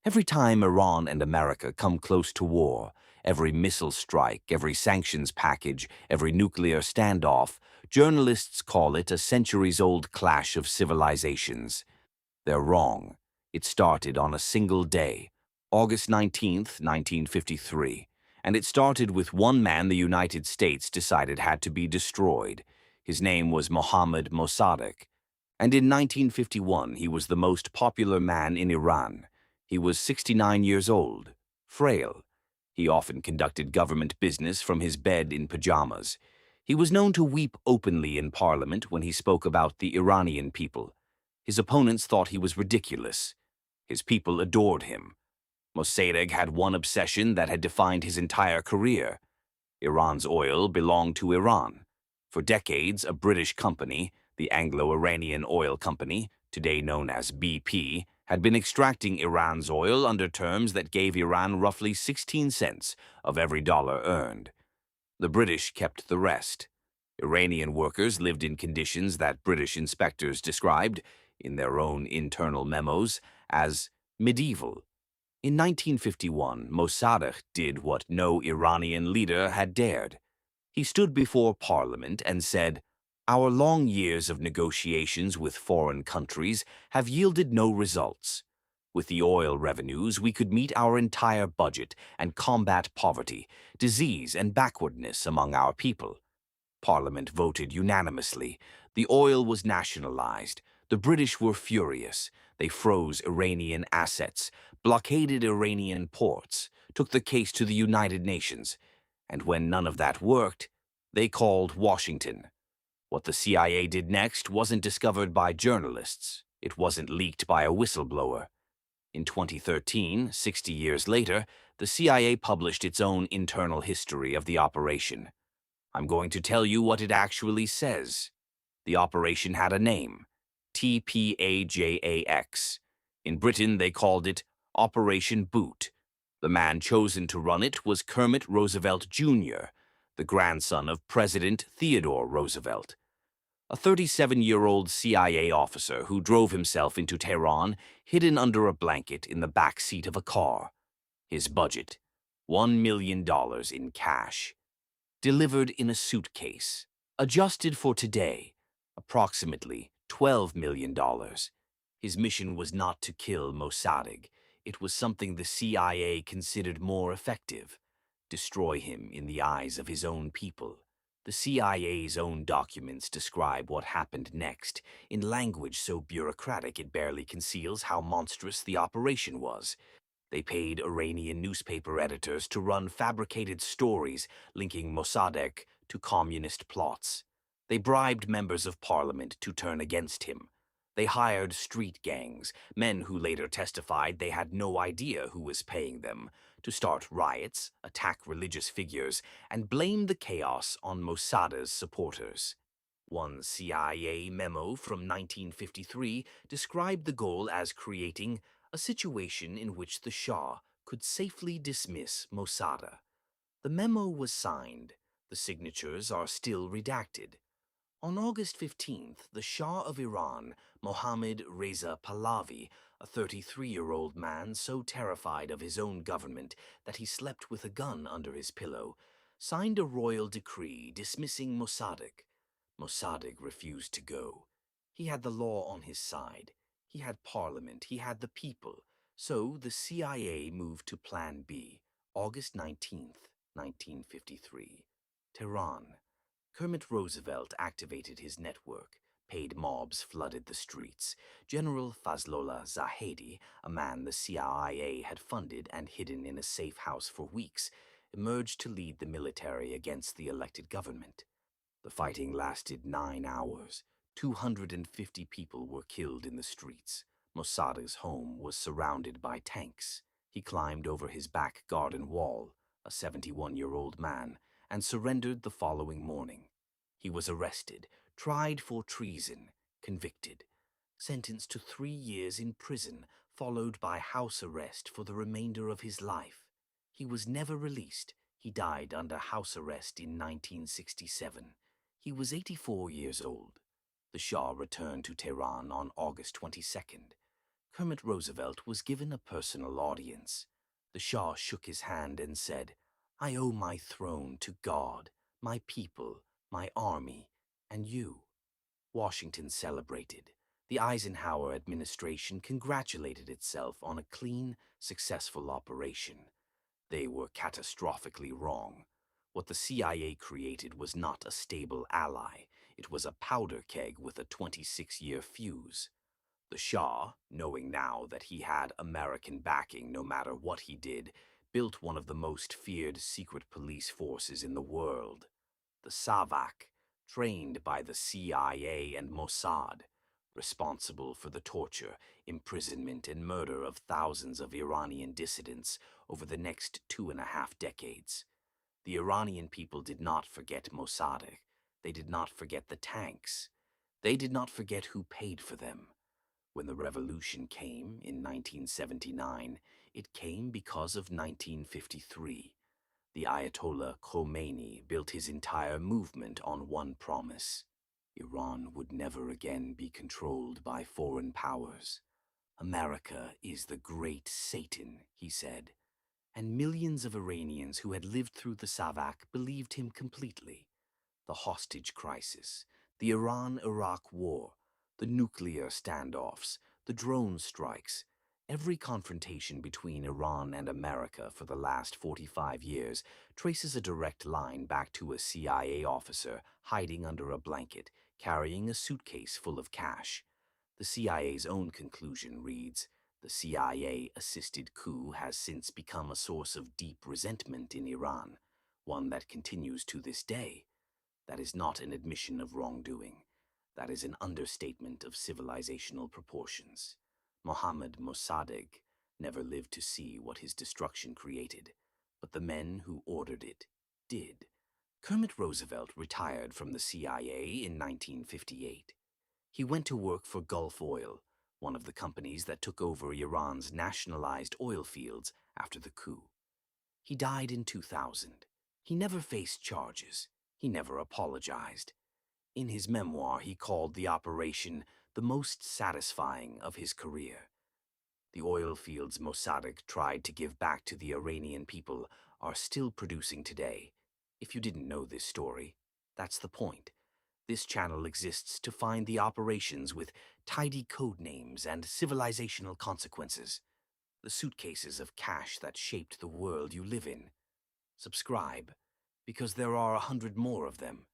Every time Iran and America come close to war, every missile strike, every sanctions package, every nuclear standoff, journalists call it a centuries-old clash of civilizations. They're wrong. It started on a single day, August 19th, 1953, and it started with one man the United States decided had to be destroyed. His name was Mohammad Mossadegh, and in 1951 he was the most popular man in Iran. He was 69 years old, frail. He often conducted government business from his bed in pajamas. He was known to weep openly in parliament when he spoke about the Iranian people. His opponents thought he was ridiculous. His people adored him. Mossadegh had one obsession that had defined his entire career. Iran's oil belonged to Iran. For decades, a British company, the Anglo-Iranian Oil Company, today known as BP, had been extracting Iran's oil under terms that gave Iran roughly 16 cents of every dollar earned. The British kept the rest. Iranian workers lived in conditions that British inspectors described, in their own internal memos, as medieval. In 1951, Mossadegh did what no Iranian leader had dared. He stood before Parliament and said, "Our long years of negotiations with foreign countries have yielded no results. With the oil revenues, we could meet our entire budget and combat poverty, disease, and backwardness among our people." Parliament voted unanimously. The oil was nationalized. The British were furious. They froze Iranian assets, blockaded Iranian ports, took the case to the United Nations. And when none of that worked, they called Washington. What the CIA did next wasn't discovered by journalists. It wasn't leaked by a whistleblower. In 2013, 60 years later, the CIA published its own internal history of the operation. I'm going to tell you what it actually says. The operation had a name, TPAJAX. In Britain, they called it Operation Boot. The man chosen to run it was Kermit Roosevelt Jr., the grandson of President Theodore Roosevelt, a 37-year-old CIA officer who drove himself into Tehran hidden under a blanket in the back seat of a car. His budget, $1 million in cash. Delivered in a suitcase, adjusted for today, approximately $12 million. His mission was not to kill Mossadegh. It was something the CIA considered more effective: destroy him in the eyes of his own people. The CIA's own documents describe what happened next, in language so bureaucratic it barely conceals how monstrous the operation was. They paid Iranian newspaper editors to run fabricated stories linking Mossadegh to communist plots. They bribed members of parliament to turn against him. They hired street gangs, men who later testified they had no idea who was paying them, to start riots, attack religious figures, and blame the chaos on Mossadegh's supporters. One CIA memo from 1953 described the goal as creating a situation in which the Shah could safely dismiss Mossadegh. The memo was signed. The signatures are still redacted. On August 15th, the Shah of Iran, Mohammad Reza Pahlavi, a 33-year-old man so terrified of his own government that he slept with a gun under his pillow, signed a royal decree dismissing Mossadegh. Mossadegh refused to go. He had the law on his side. He had parliament. He had the people. So the CIA moved to Plan B, August 19th, 1953. Tehran. Kermit Roosevelt activated his network. Paid mobs flooded the streets. General Fazlollah Zahedi, a man the CIA had funded and hidden in a safe house for weeks, emerged to lead the military against the elected government. The fighting lasted 9 hours. 250 people were killed in the streets. Mossadegh's home was surrounded by tanks. He climbed over his back garden wall, a 71-year-old man, and surrendered the following morning. He was arrested, tried for treason, convicted, sentenced to 3 years in prison, followed by house arrest for the remainder of his life. He was never released. He died under house arrest in 1967. He was 84 years old. The Shah returned to Tehran on August 22nd. Kermit Roosevelt was given a personal audience. The Shah shook his hand and said, "I owe my throne to God, my people, my army, and you." Washington celebrated. The Eisenhower administration congratulated itself on a clean, successful operation. They were catastrophically wrong. What the CIA created was not a stable ally. It was a powder keg with a 26-year fuse. The Shah, knowing now that he had American backing no matter what he did, built one of the most feared secret police forces in the world, the SAVAK, trained by the CIA and Mossad, responsible for the torture, imprisonment, and murder of thousands of Iranian dissidents over the next 2.5 decades. The Iranian people did not forget Mossadegh. They did not forget the tanks. They did not forget who paid for them. When the revolution came in 1979, it came because of 1953. The Ayatollah Khomeini built his entire movement on one promise: Iran would never again be controlled by foreign powers. "America is the great Satan," he said, and millions of Iranians who had lived through the SAVAK believed him completely. The hostage crisis, the Iran-Iraq war, the nuclear standoffs, the drone strikes, every confrontation between Iran and America for the last 45 years traces a direct line back to a CIA officer hiding under a blanket, carrying a suitcase full of cash. The CIA's own conclusion reads, "The CIA-assisted coup has since become a source of deep resentment in Iran, one that continues to this day." That is not an admission of wrongdoing. That is an understatement of civilizational proportions. Mohammad Mossadegh never lived to see what his destruction created, but the men who ordered it did. Kermit Roosevelt retired from the CIA in 1958. He went to work for Gulf Oil, one of the companies that took over Iran's nationalized oil fields after the coup. He died in 2000. He never faced charges. He never apologized. In his memoir, he called the operation the most satisfying of his career. The oil fields Mossadegh tried to give back to the Iranian people are still producing today. If you didn't know this story, that's the point. This channel exists to find the operations with tidy code names and civilizational consequences, the suitcases of cash that shaped the world you live in. Subscribe, because there are 100 more of them.